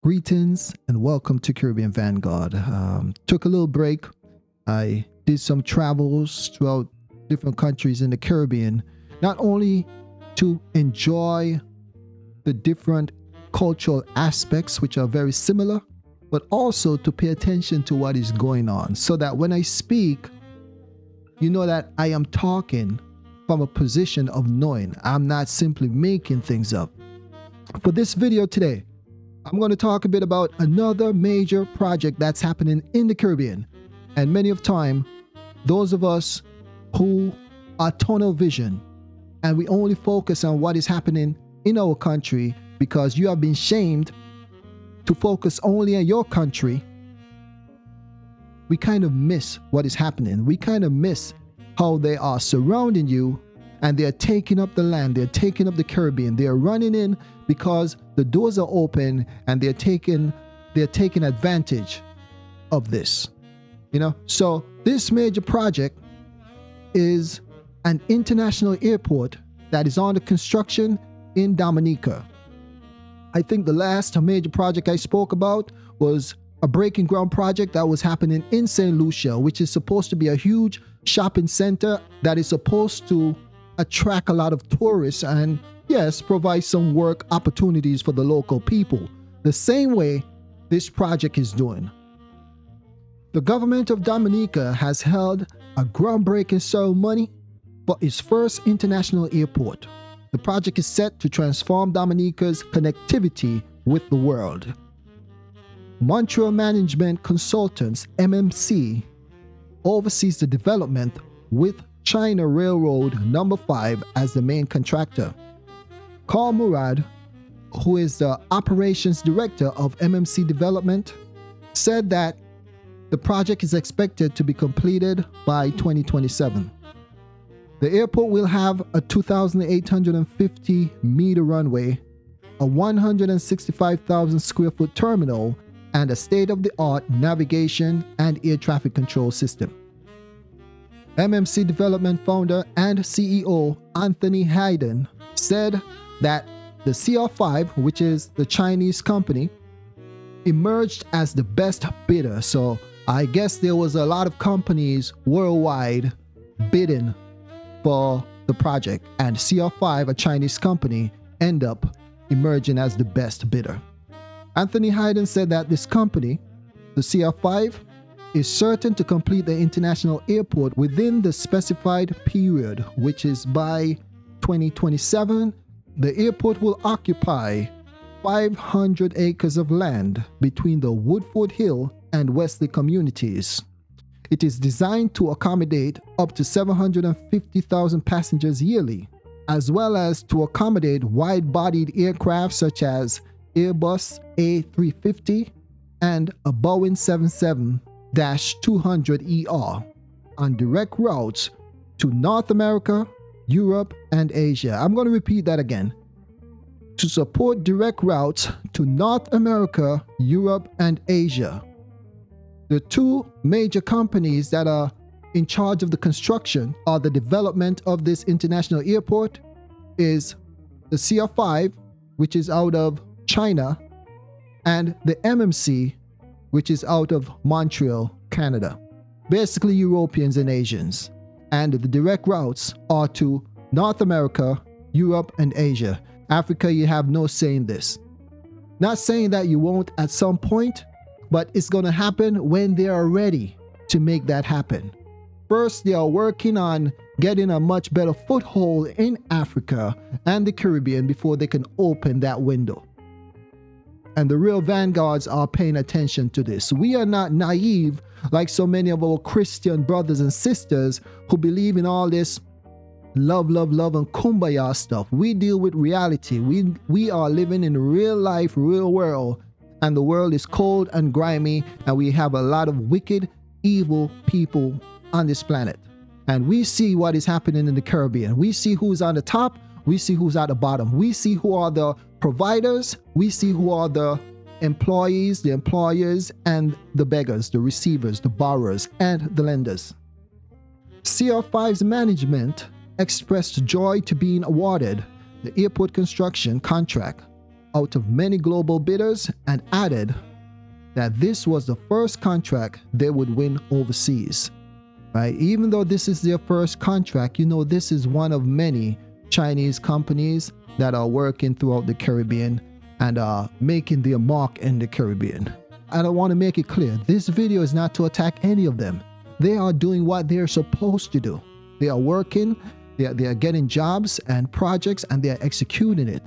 Greetings and welcome to Caribbean Vanguard. Took a little break. I did some travels throughout different countries in the Caribbean, not only to enjoy the different cultural aspects which are very similar, but also to pay attention to what is going on so that when I speak, you know that I am talking from a position of knowing. I'm not simply making things up. For this video today, I'm going to talk a bit about another major project that's happening in the Caribbean. And many of time, those of us who are tunnel vision and we only focus on what is happening in our country because you have been shamed to focus only on your country, we kind of miss what is happening. We kind of miss how they are surrounding you and they're taking up the land, they're taking up the Caribbean, they're running in because the doors are open and they're taking advantage of this. So this major project is an international airport that is under construction in Dominica. I think the last major project I spoke about was a breaking ground project that was happening in St. Lucia, which is supposed to be a huge shopping center that is supposed to attract a lot of tourists and, yes, provide some work opportunities for the local people, the same way this project is doing. The government of Dominica has held a groundbreaking ceremony for its first international airport. The project is set to transform Dominica's connectivity with the world. Montreal Management Consultants, MMC, oversees the development with China Railroad No. 5 as the main contractor. Carl Murad, who is the operations director of MMC Development, said that the project is expected to be completed by 2027. The airport will have a 2,850 meter runway, a 165,000 square foot terminal, and a state-of-the-art navigation and air traffic control system. MMC Development founder and CEO Anthony Hayden said that the CR5, which is the Chinese company, emerged as the best bidder. So I guess there was a lot of companies worldwide bidding for the project, and CR5, a Chinese company, ended up emerging as the best bidder. Anthony Hayden said that this company, the CR5, is certain to complete the international airport within the specified period, which is by 2027. The airport will occupy 500 acres of land between the Woodford Hill and Wesley communities. It is designed to accommodate up to 750,000 passengers yearly, as well as to accommodate wide-bodied aircraft such as Airbus A350 and a Boeing 777-200ER on direct routes to North America, Europe, and Asia. I'm going to repeat that again. To support direct routes to North America, Europe, and Asia. The two major companies that are in charge of the construction or the development of this international airport is the CR5, which is out of China, and the MMC, which is out of Montreal, Canada. Basically Europeans and Asians. And the direct routes are to North America, Europe, and Asia. Africa, you have no say in this. Not saying that you won't at some point, but it's going to happen when they are ready to make that happen. First, they are working on getting a much better foothold in Africa and the Caribbean before they can open that window. And the real vanguards are paying attention to this. We are not naive like so many of our Christian brothers and sisters who believe in all this love, and kumbaya stuff. We deal with reality. We are living in real life, real world. And the world is cold and grimy, and we have a lot of wicked, evil people on this planet. And we see what is happening in the Caribbean. We see who's on the top, we see who's at the bottom. We see who are the providers, we see who are the employees, the employers, and the beggars, the receivers, the borrowers, and the lenders. CR5's management expressed joy to being awarded the airport construction contract out of many global bidders and added that this was the first contract they would win overseas. Right? Even though this is their first contract, this is one of many Chinese companies that are working throughout the Caribbean and are making their mark in the Caribbean. And I want to make it clear, this video is not to attack any of them. They are doing what they're supposed to do. They are working, they are getting jobs and projects, and they are executing it.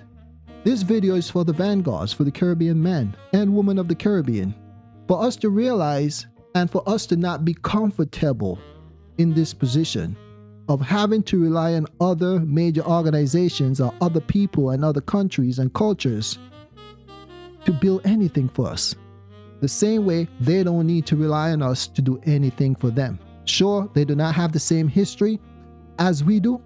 This video is for the Vanguards, for the Caribbean men and women of the Caribbean. For us to realize and for us to not be comfortable in this position of having to rely on other major organizations or other people and other countries and cultures to build anything for us. The same way they don't need to rely on us to do anything for them. Sure, they do not have the same history as we do,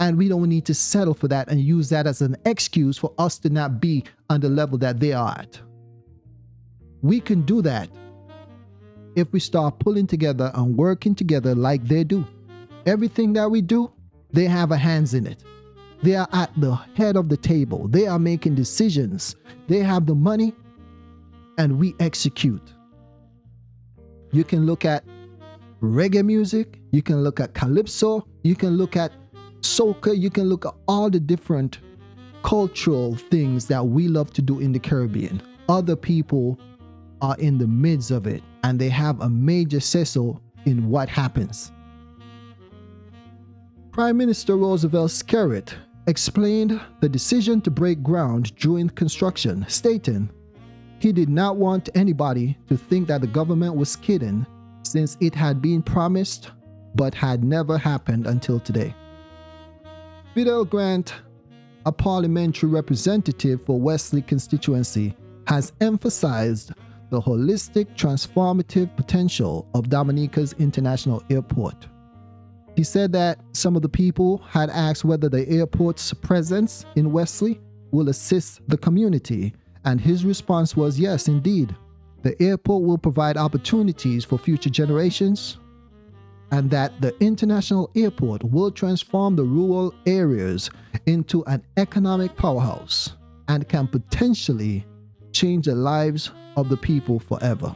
and we don't need to settle for that and use that as an excuse for us to not be on the level that they are at. We can do that if we start pulling together and working together like they do. Everything that we do, they have a hands in it. They are at the head of the table. They are making decisions. They have the money, and we execute. You can look at reggae music. You can look at calypso. You can look at soca. You can look at all the different cultural things that we love to do in the Caribbean. Other people are in the midst of it, and they have a major say-so in what happens. Prime Minister Roosevelt Skerritt explained the decision to break ground during construction, stating he did not want anybody to think that the government was kidding, since it had been promised but had never happened until today. Fidel Grant, a parliamentary representative for Wesley constituency, has emphasized the holistic, transformative potential of Dominica's International Airport. He said that some of the people had asked whether the airport's presence in Wesley will assist the community, and his response was yes, indeed. The airport will provide opportunities for future generations, and that the international airport will transform the rural areas into an economic powerhouse and can potentially change the lives of the people forever.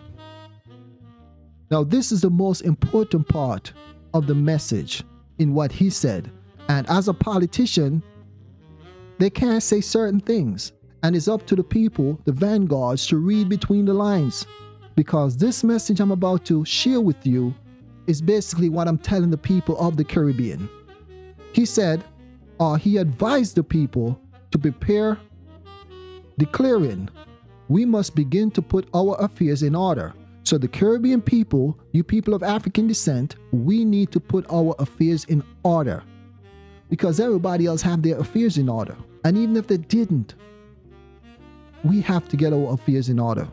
Now, this is the most important part of the message in what he said. And as a politician, they can't say certain things. And it's up to the people, the vanguards, to read between the lines. Because this message I'm about to share with you is basically what I'm telling the people of the Caribbean. He said, or he advised the people to prepare, declaring, we must begin to put our affairs in order. So the Caribbean people, you people of African descent, we need to put our affairs in order. Because everybody else have their affairs in order. And even if they didn't, we have to get our affairs in order.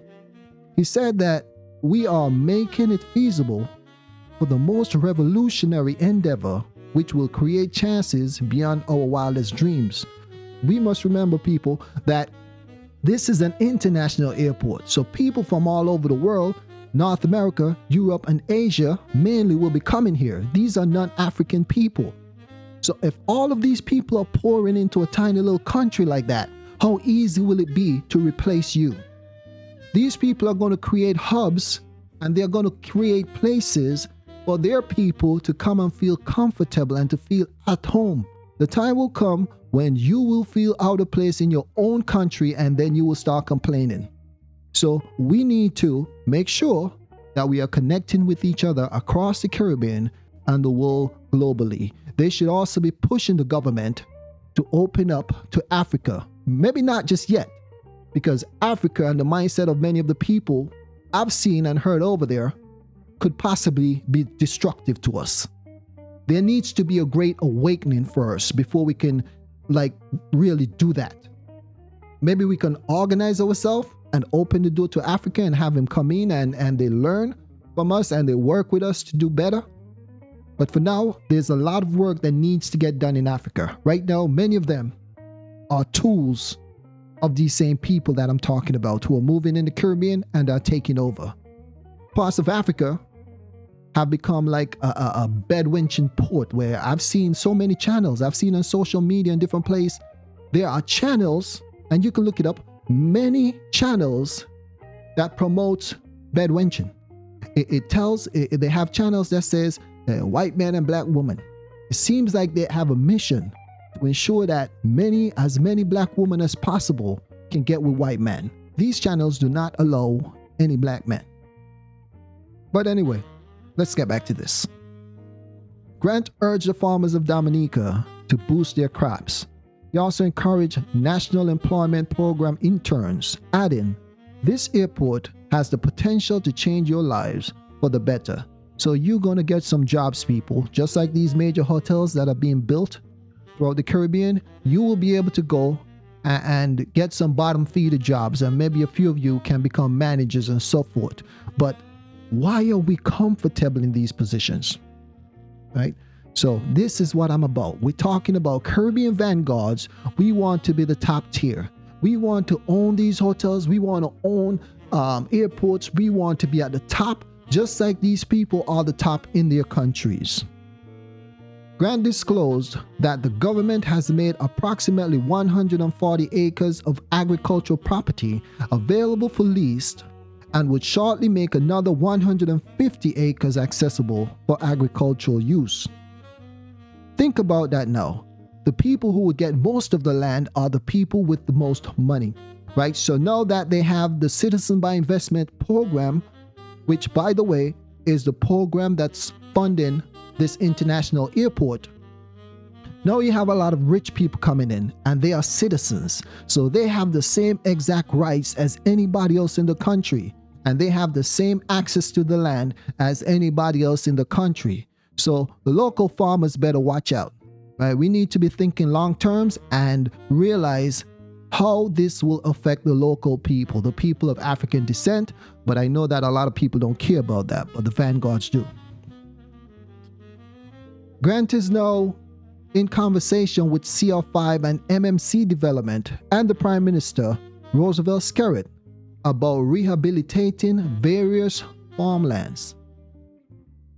He said that we are making it feasible for the most revolutionary endeavor which will create chances beyond our wildest dreams. We must remember, people, that this is an international airport. So people from all over the world, North America, Europe, and Asia mainly will be coming here. These are non-African people. So if all of these people are pouring into a tiny little country like that, how easy will it be to replace you? These people are going to create hubs, and they're going to create places for their people to come and feel comfortable and to feel at home. The time will come when you will feel out of place in your own country, and then you will start complaining. So we need to make sure that we are connecting with each other across the Caribbean and the world globally. They should also be pushing the government to open up to Africa. Maybe not just yet, because Africa and the mindset of many of the people I've seen and heard over there could possibly be destructive to us. There needs to be a great awakening first before we can really do that. Maybe we can organize ourselves and open the door to Africa and have them come in and they learn from us and they work with us to do better. But for now, there's a lot of work that needs to get done in Africa. Right now, many of them are tools of these same people that I'm talking about who are moving in the Caribbean and are taking over. Parts of Africa have become like a bedwenching port where I've seen so many channels. I've seen on social media in different places. There are channels and you can look it up, many channels that promotes bedwenching. They have channels that says white man and black woman. It seems like they have a mission to ensure that as many black women as possible can get with white men. These channels do not allow any black men. But anyway, let's get back to this. Grant urged the farmers of Dominica to boost their crops. He also encouraged National Employment Program interns, adding, "This airport has the potential to change your lives for the better. So you're going to get some jobs, people. Just like these major hotels that are being built throughout the Caribbean, you will be able to go and get some bottom feeder jobs, and maybe a few of you can become managers and so forth. But why are we comfortable in these positions?" Right? So this is what I'm about. We're talking about Caribbean Vanguards. We want to be the top tier. We want to own these hotels. We want to own airports. We want to be at the top, just like these people are the top in their countries. Grant disclosed that the government has made approximately 140 acres of agricultural property available for lease and would shortly make another 150 acres accessible for agricultural use. Think about that now. The people who would get most of the land are the people with the most money, right? So now that they have the Citizen by Investment program, which, by the way, is the program that's funding this international airport, now you have a lot of rich people coming in, and they are citizens. So they have the same exact rights as anybody else in the country, and they have the same access to the land as anybody else in the country. So the local farmers better watch out, right? We need to be thinking long terms and realize how this will affect the local people, the people of African descent. But I know that a lot of people don't care about that, but the Vanguards do. Grant is now in conversation with CR5 and MMC Development and the Prime Minister, Roosevelt Skerritt, about rehabilitating various farmlands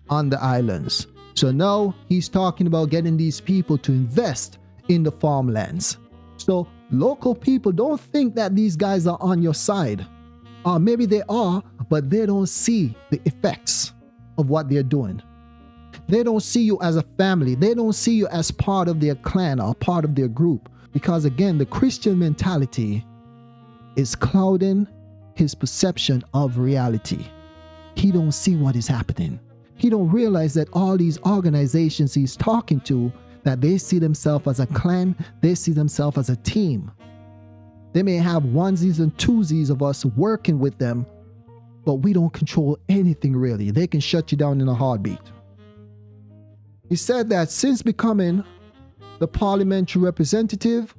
on the islands. So now he's talking about getting these people to invest in the farmlands. So local people, don't think that these guys are on your side. Or maybe they are, but they don't see the effects of what they're doing. They don't see you as a family. They don't see you as part of their clan or part of their group. Because again, the Christian mentality is clouding his perception of reality. He don't see what is happening. He don't realize that all these organizations he's talking to, that they see themselves as a clan, they see themselves as a team. They may have onesies and twosies of us working with them, but we don't control anything really. They can shut you down in a heartbeat. He said that since becoming the parliamentary representative,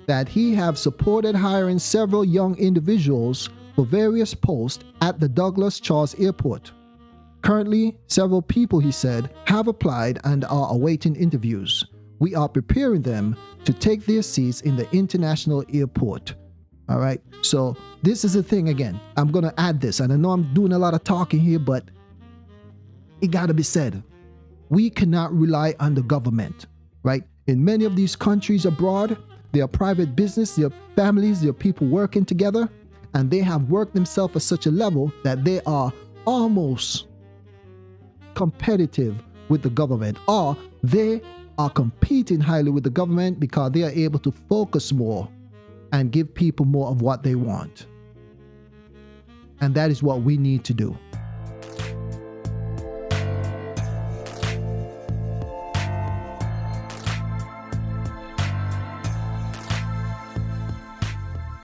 that he have supported hiring several young individuals for various posts at the Douglas Charles Airport. Currently, several people, he said, have applied and are awaiting interviews. We are preparing them to take their seats in the international airport. All right. So this is the thing again. I'm going to add this, and I know I'm doing a lot of talking here, but it got to be said. We cannot rely on the government, right? In many of these countries abroad, they are private business, they are families, they are people working together, and they have worked themselves at such a level that they are almost competitive with the government, or they are competing highly with the government because they are able to focus more and give people more of what they want. And that is what we need to do.